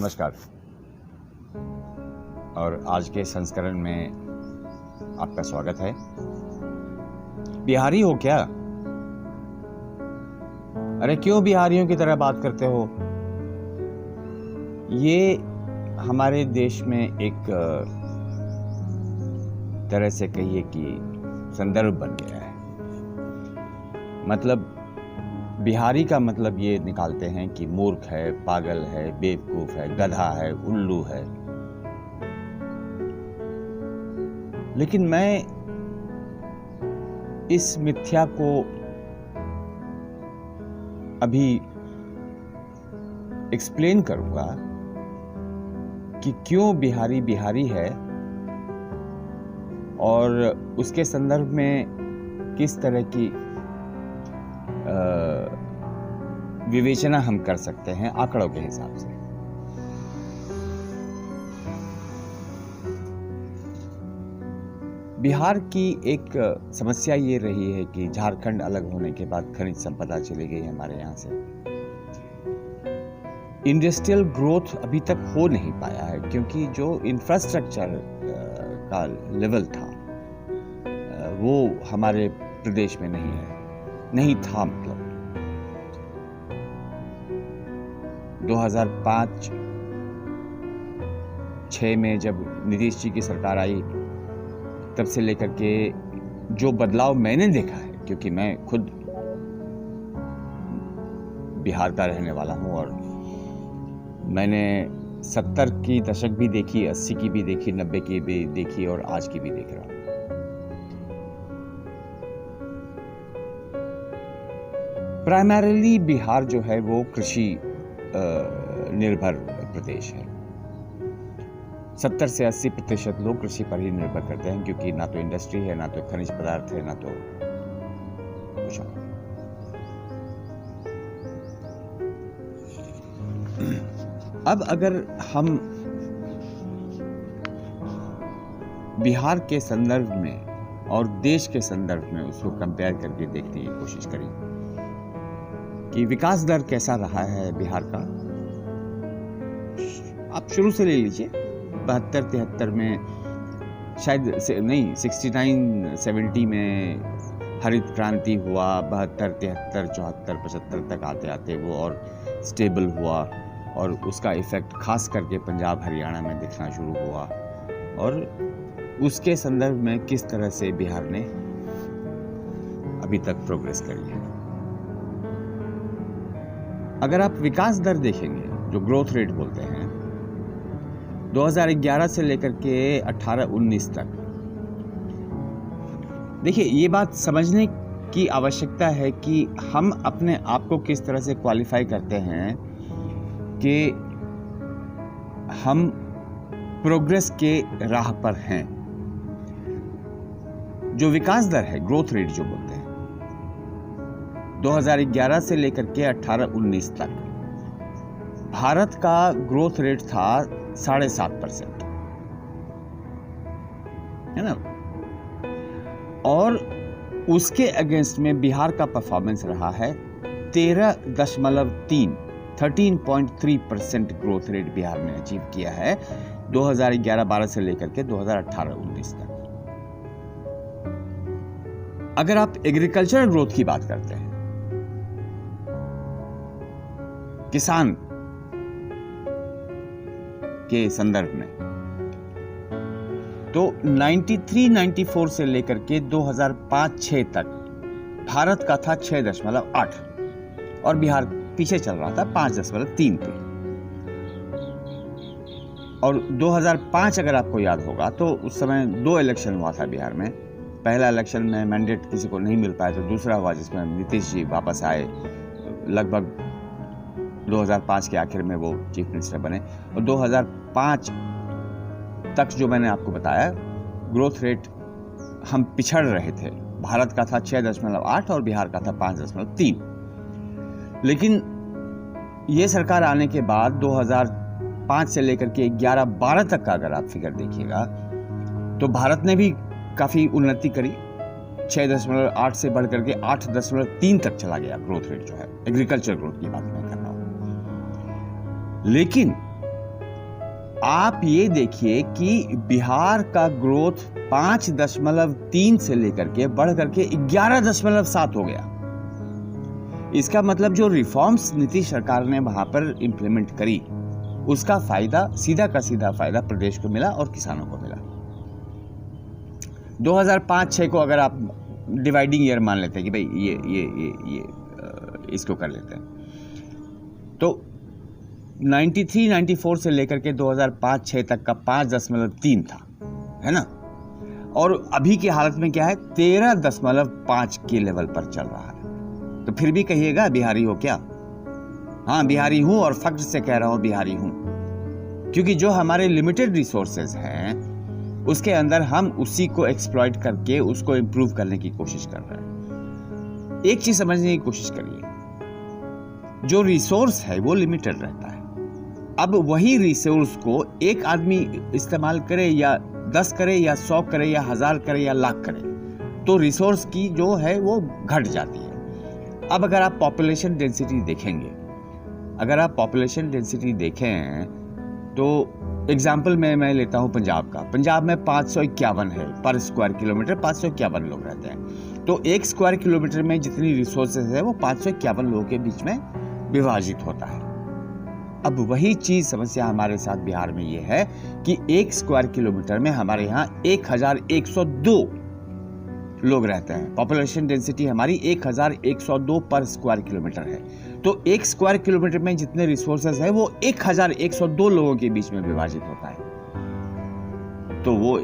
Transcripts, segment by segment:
नमस्कार। और आज के संस्करण में आपका स्वागत है। बिहारी हो क्या? अरे क्यों बिहारियों की तरह बात करते हो? ये हमारे देश में एक तरह से कहिए कि संदर्भ बन गया है। मतलब बिहारी का मतलब ये निकालते हैं कि मूर्ख है, पागल है, बेवकूफ है, गधा है, उल्लू है। लेकिन मैं इस मिथ्या को अभी एक्सप्लेन करूंगा कि क्यों बिहारी बिहारी है और उसके संदर्भ में किस तरह की विवेचना हम कर सकते हैं आंकड़ों के हिसाब से। बिहार की एक समस्या ये रही है कि झारखंड अलग होने के बाद खनिज संपदा चली गई हमारे यहाँ से। इंडस्ट्रियल ग्रोथ अभी तक हो नहीं पाया है क्योंकि जो इंफ्रास्ट्रक्चर का लेवल था वो हमारे प्रदेश में नहीं था। मतलब 2005-06 में जब नीतीश जी की सरकार आई तब से लेकर के जो बदलाव मैंने देखा है, क्योंकि मैं खुद बिहार का रहने वाला हूं और मैंने 70 की दशक भी देखी, 80 की भी देखी, 90 की भी देखी और आज की भी देख रहा हूं। प्राइमरीली बिहार जो है वो कृषि निर्भर प्रदेश है। 70 से 80% लोग कृषि पर ही निर्भर करते हैं क्योंकि ना तो इंडस्ट्री है, ना तो खनिज पदार्थ है, ना तो कुछ और। अब अगर हम बिहार के संदर्भ में और देश के संदर्भ में उसको कंपेयर करके देखने की कोशिश करें कि विकास दर कैसा रहा है बिहार का, आप शुरू से ले लीजिए। 72-73 में शायद नहीं, 69-70 में हरित क्रांति हुआ, 72-73, 74-75 तक आते आते वो और स्टेबल हुआ और उसका इफेक्ट खास करके पंजाब हरियाणा में दिखना शुरू हुआ और उसके संदर्भ में किस तरह से बिहार ने अभी तक प्रोग्रेस करी है। अगर आप विकास दर देखेंगे, जो ग्रोथ रेट बोलते हैं, 2011 से लेकर के 18-19 तक, देखिए ये बात समझने की आवश्यकता है कि हम अपने आप को किस तरह से क्वालिफाई करते हैं कि हम प्रोग्रेस के राह पर हैं। जो विकास दर है, ग्रोथ रेट जो बोलते हैं, 2011 से लेकर के 18-19 तक भारत का ग्रोथ रेट था 7.5%, है ना। और उसके अगेंस्ट में बिहार का परफॉर्मेंस रहा है 13.3% ग्रोथ रेट बिहार ने अचीव किया है 2011-12 से लेकर के 2018-19 तक। अगर आप एग्रीकल्चरल ग्रोथ की बात करते हैं, किसान के संदर्भ में, तो 93-94 से लेकर के 2005-06 तक भारत का था 6.8 और बिहार पीछे चल रहा था 5.3 पे। और 2005 अगर आपको याद होगा तो उस समय 2 इलेक्शन हुआ था बिहार में। पहला इलेक्शन में मैंडेट किसी को नहीं मिल पाया, तो दूसरा हुआ जिसमें नीतीश जी वापस आए, लगभग 2005 के आखिर में वो चीफ मिनिस्टर बने। और 2005 तक जो मैंने आपको बताया, ग्रोथ रेट हम पिछड़ रहे थे। भारत का था 6.8 और बिहार का था 5.3। लेकिन ये सरकार आने के बाद 2005 से लेकर के 11-12 तक का अगर आप फिगर देखिएगा तो भारत ने भी काफी उन्नति करी। 6.8 से बढ़कर के 8.3 तक चला गया ग्रोथ रेट जो है, एग्रीकल्चर ग्रोथ की बात मैं कर रहा हूं। लेकिन आप ये देखिए कि बिहार का ग्रोथ 5.3 से लेकर के बढ़ करके 11.7 हो गया। इसका मतलब जो रिफॉर्म्स नीतीश सरकार ने वहां पर इंप्लीमेंट करी, उसका फायदा, सीधा का सीधा फायदा प्रदेश को मिला और किसानों को मिला। 2005-6 को अगर आप डिवाइडिंग ईयर मान लेते हैं कि भाई ये इसको कर लेते हैं, तो 93-94 से लेकर के 2005-6 तक का 5.3 था, है ना। और अभी की हालत में क्या है, 13.5 के लेवल पर चल रहा है। तो फिर भी कहिएगा बिहारी हो क्या? हाँ, बिहारी हूं और फख्र से कह रहा हूं बिहारी हूं, क्योंकि जो हमारे लिमिटेड रिसोर्सेज हैं उसके अंदर हम उसी को एक्सप्लॉइट करके उसको इम्प्रूव करने की कोशिश कर रहे हैं। एक चीज समझने की कोशिश करिए, जो रिसोर्स है वो लिमिटेड रहता है। अब वही रिसोर्स को एक आदमी इस्तेमाल करे या 10 करे या 100 करे या 1000 करे या लाख करे, तो रिसोर्स की जो है वो घट जाती है। अब अगर आप पॉपुलेशन डेंसिटी देखेंगे, अगर आप पॉपुलेशन डेंसिटी देखें तो एग्जाम्पल में मैं लेता हूं पंजाब का। पंजाब में 551 है पर स्क्वायर किलोमीटर, 551 लोग रहते हैं। तो एक स्क्वायर किलोमीटर में जितनी रिसोर्सेज है वो 551 लोगों के बीच में विभाजित होता है। अब वही चीज समस्या हमारे साथ बिहार में ये है कि एक स्क्वायर किलोमीटर में हमारे यहाँ 1102 लोग रहते हैं। पॉपुलेशन डेंसिटी हमारी 1102 पर स्क्वायर किलोमीटर है। तो एक स्क्वायर किलोमीटर में जितने रिसोर्सेज है वो 1102 लोगों के बीच में विभाजित होता है। तो वो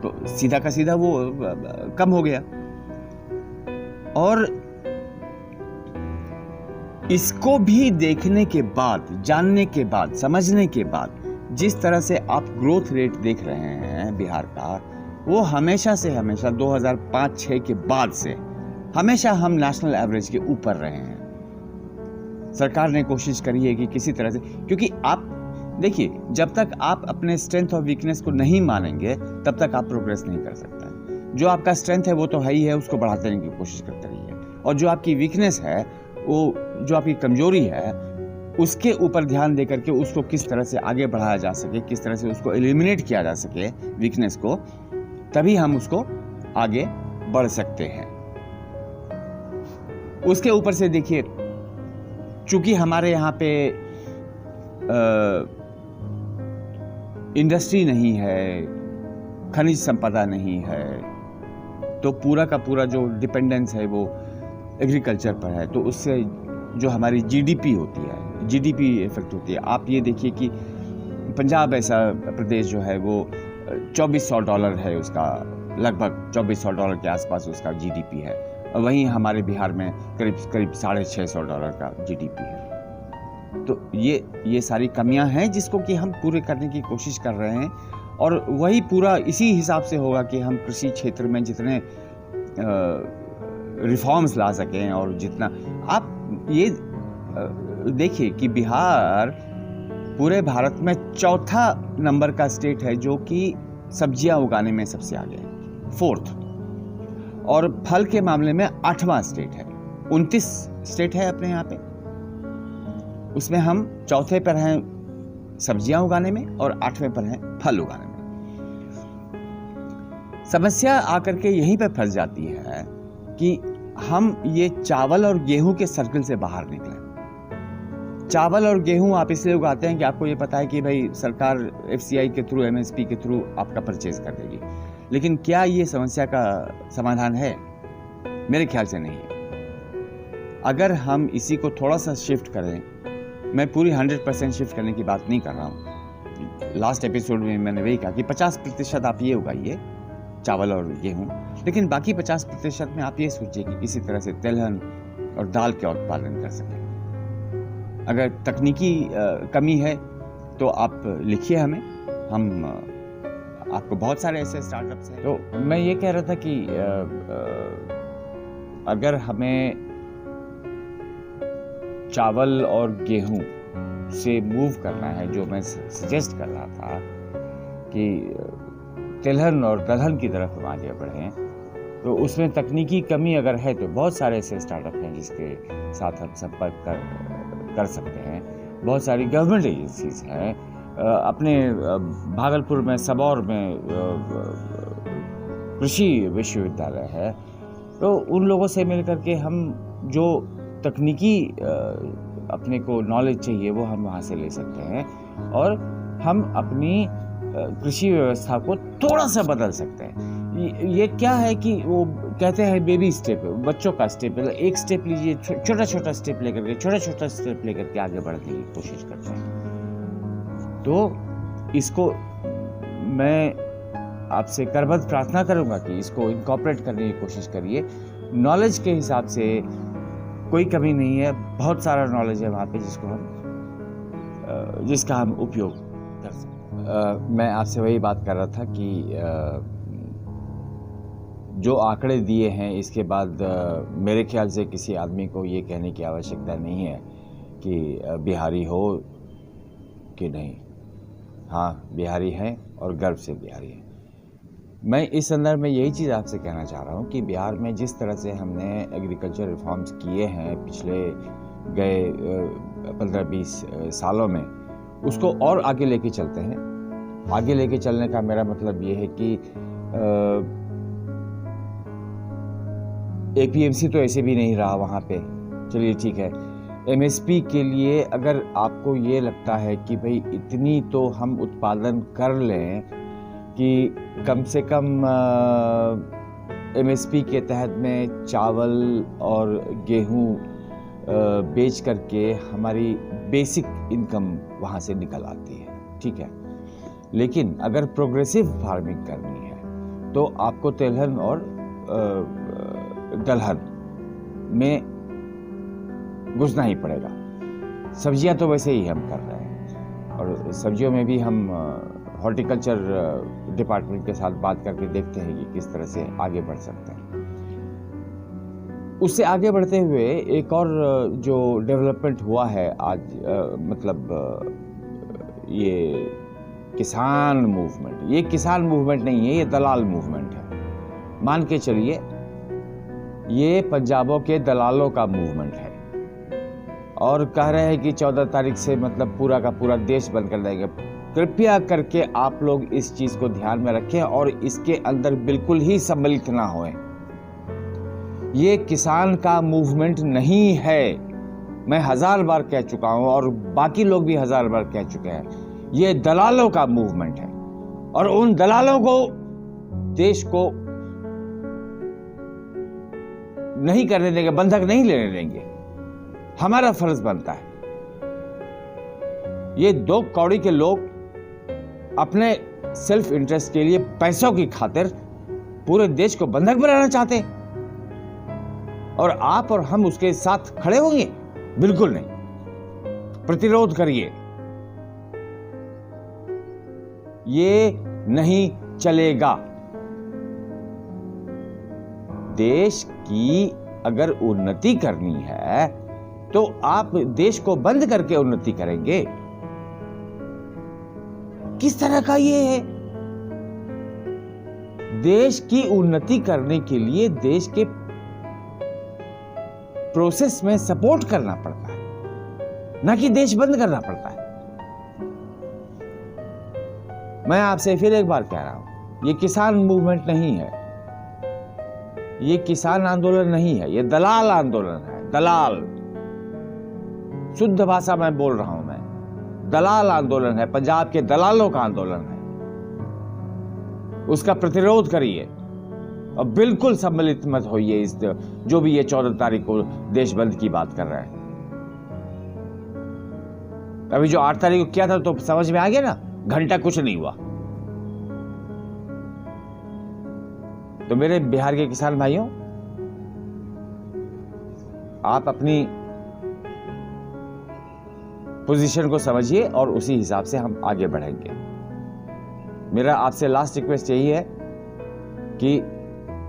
तो सीधा का सीधा वो कम हो गया। और इसको भी देखने के बाद, जानने के बाद, समझने के बाद, जिस तरह से आप ग्रोथ रेट देख रहे हैं बिहार का, वो हमेशा से हमेशा 2005-6 के बाद से हमेशा हम नेशनल एवरेज के ऊपर रहे हैं। सरकार ने कोशिश करी है कि किसी तरह से, क्योंकि आप देखिए, जब तक आप अपने स्ट्रेंथ और वीकनेस को नहीं मानेंगे तब तक आप प्रोग्रेस नहीं कर सकते। जो आपका स्ट्रेंथ है वो तो है ही है, उसको बढ़ाते रहने की कोशिश करते रहिए, और जो आपकी वीकनेस है, वो जो आपकी कमजोरी है, उसके ऊपर ध्यान दे करके उसको किस तरह से आगे बढ़ाया जा सके, किस तरह से उसको एलिमिनेट किया जा सके वीकनेस को, तभी हम उसको आगे बढ़ सकते हैं। उसके ऊपर से देखिए, चूंकि हमारे यहाँ पे इंडस्ट्री नहीं है, खनिज संपदा नहीं है, तो पूरा का पूरा जो डिपेंडेंस है वो एग्रीकल्चर पर है। तो उससे जो हमारी जीडीपी होती है, जीडीपी इफेक्ट होती है। आप ये देखिए कि पंजाब ऐसा प्रदेश जो है वो $2400 है, उसका लगभग $2400 के आसपास उसका जीडीपी है। वहीं हमारे बिहार में करीब $650 का जीडीपी है। तो ये सारी कमियां हैं जिसको कि हम पूरे करने की कोशिश कर रहे हैं, और वही पूरा इसी हिसाब से होगा कि हम कृषि क्षेत्र में जितने रिफॉर्म्स ला सकें, और जितना आप ये देखिए कि बिहार पूरे भारत में 4था नंबर का स्टेट है जो कि सब्जियां उगाने में सबसे आगे है, 4th, और फल के मामले में 8वां स्टेट है। 29 स्टेट है अपने यहाँ पे, उसमें हम 4थे पर हैं सब्जियां उगाने में और 8वें पर हैं फल उगाने में। समस्या आकर के यहीं पे फंस जाती है कि हम ये चावल और गेहूं के सर्कल से बाहर निकले। चावल और गेहूं आप इसलिए उगाते हैं कि आपको ये पता है कि भाई सरकार FCI के थ्रू, MSP के थ्रू आपका परचेज कर देगी, लेकिन क्या ये समस्या का समाधान है? मेरे ख्याल से नहीं है। अगर हम इसी को थोड़ा सा शिफ्ट करें, मैं पूरी 100% शिफ्ट करने की बात नहीं कर रहा हूँ। लास्ट एपिसोड में मैंने वही कहा कि 50% आप ये उगाइए, चावल और गेहूं, लेकिन बाकी 50% में आप ये सोचिए कि किसी तरह से तिलहन और दाल का उत्पादन कर सकें। अगर तकनीकी कमी है तो आप लिखिए हमें, हम आपको बहुत सारे ऐसे स्टार्टअप्स हैं। तो मैं ये कह रहा था कि अगर हमें चावल और गेहूं से मूव करना है, जो मैं सजेस्ट कर रहा था कि तिलहन और दलहन की तरफ हम आगे बढ़ें, तो उसमें तकनीकी कमी अगर है तो बहुत सारे ऐसे स्टार्टअप हैं जिसके साथ हम संपर्क कर सकते हैं। बहुत सारी गवर्नमेंट एजेंसीज हैं अपने भागलपुर में सबौर में कृषि विश्वविद्यालय है, तो उन लोगों से मिल करके हम जो तकनीकी अपने को नॉलेज चाहिए वो हम वहाँ से ले सकते हैं, और हम अपनी कृषि व्यवस्था को थोड़ा सा बदल सकते हैं। ये क्या है कि वो कहते हैं बेबी स्टेप, बच्चों का स्टेप, एक स्टेप लीजिए, छोटा छोटा स्टेप लेकर के, छोटा छोटा स्टेप लेकर के आगे बढ़ने की कोशिश करते हैं। तो इसको मैं आपसे करबद्ध प्रार्थना करूंगा कि इसको इनकॉर्पोरेट करने की कोशिश करिए। नॉलेज के हिसाब से कोई कमी नहीं है, बहुत सारा नॉलेज है वहाँ पे जिसका हम उपयोग कर सकते हैं। मैं आपसे वही बात कर रहा था कि जो आंकड़े दिए हैं इसके बाद मेरे ख्याल से किसी आदमी को ये कहने की आवश्यकता नहीं है कि बिहारी हो कि नहीं। हाँ, बिहारी हैं और गर्व से बिहारी हैं। मैं इस संदर्भ में यही चीज़ आपसे कहना चाह रहा हूँ कि बिहार में जिस तरह से हमने एग्रीकल्चर रिफॉर्म्स किए हैं पिछले गए 15-20 सालों में, उसको और आगे लेके चलते हैं। आगे लेके चलने का मेरा मतलब ये है कि APMC तो ऐसे भी नहीं रहा वहाँ पे, चलिए ठीक है। MSP के लिए अगर आपको ये लगता है कि भाई इतनी तो हम उत्पादन कर लें कि कम से कम MSP के तहत में चावल और गेहूं बेच करके हमारी बेसिक इनकम वहाँ से निकल आती है, ठीक है। लेकिन अगर प्रोग्रेसिव फार्मिंग करनी है तो आपको तेलहन और दलहन में घुसना ही पड़ेगा। सब्जियां तो वैसे ही हम कर रहे हैं, और सब्जियों में भी हम हॉर्टिकल्चर डिपार्टमेंट के साथ बात करके देखते हैं कि किस तरह से आगे बढ़ सकते हैं। उससे आगे बढ़ते हुए एक और जो डेवलपमेंट हुआ है आज, ये किसान मूवमेंट, ये किसान मूवमेंट नहीं है, ये दलाल मूवमेंट है। मान के चलिए ये पंजाबों के दलालों का मूवमेंट है, और कह रहे हैं कि 14 तारीख से मतलब पूरा का पूरा देश बंद कर देंगे। कृपया करके आप लोग इस चीज को ध्यान में रखें और इसके अंदर बिल्कुल ही सम्मिलित ना होएं। ये किसान का मूवमेंट नहीं है, मैं 1000 बार कह चुका हूं और बाकी लोग भी 1000 बार कह चुके हैं। ये दलालों का मूवमेंट है, और उन दलालों को देश को नहीं करने देंगे, बंधक नहीं लेने देंगे। हमारा फर्ज बनता है। ये दो कौड़ी के लोग अपने सेल्फ इंटरेस्ट के लिए, पैसों की खातिर पूरे देश को बंधक बनाना चाहते हैं, और आप और हम उसके साथ खड़े होंगे? बिल्कुल नहीं। प्रतिरोध करिए, ये नहीं चलेगा। देश की अगर उन्नति करनी है तो आप देश को बंद करके उन्नति करेंगे? किस तरह का ये है? देश की उन्नति करने के लिए देश के प्रोसेस में सपोर्ट करना पड़ता है, ना कि देश बंद करना पड़ता है। मैं आपसे फिर एक बार कह रहा हूं, ये किसान मूवमेंट नहीं है, ये किसान आंदोलन नहीं है, ये दलाल आंदोलन है। दलाल, शुद्ध भाषा में बोल रहा हूं मैं, दलाल आंदोलन है, पंजाब के दलालों का आंदोलन है। उसका प्रतिरोध करिए और बिल्कुल सम्मिलित मत होइए इस जो भी ये 14 तारीख को देश बंद की बात कर रहे हैं। अभी जो 8 तारीख को किया था तो समझ में आ गया ना, घंटा कुछ नहीं हुआ। तो मेरे बिहार के किसान भाइयों, आप अपनी पोजीशन को समझिए और उसी हिसाब से हम आगे बढ़ेंगे। मेरा आपसे लास्ट रिक्वेस्ट यही है कि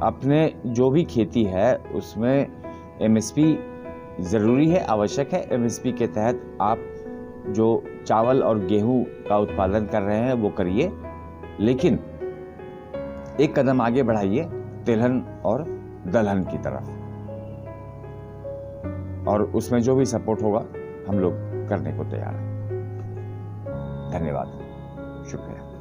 अपने जो भी खेती है उसमें MSP जरूरी है, आवश्यक है। MSP के तहत आप जो चावल और गेहूं का उत्पादन कर रहे हैं वो करिए, लेकिन एक कदम आगे बढ़ाइए तिलहन और दलहन की तरफ, और उसमें जो भी सपोर्ट होगा हम लोग करने को तैयार हैं। धन्यवाद, शुक्रिया।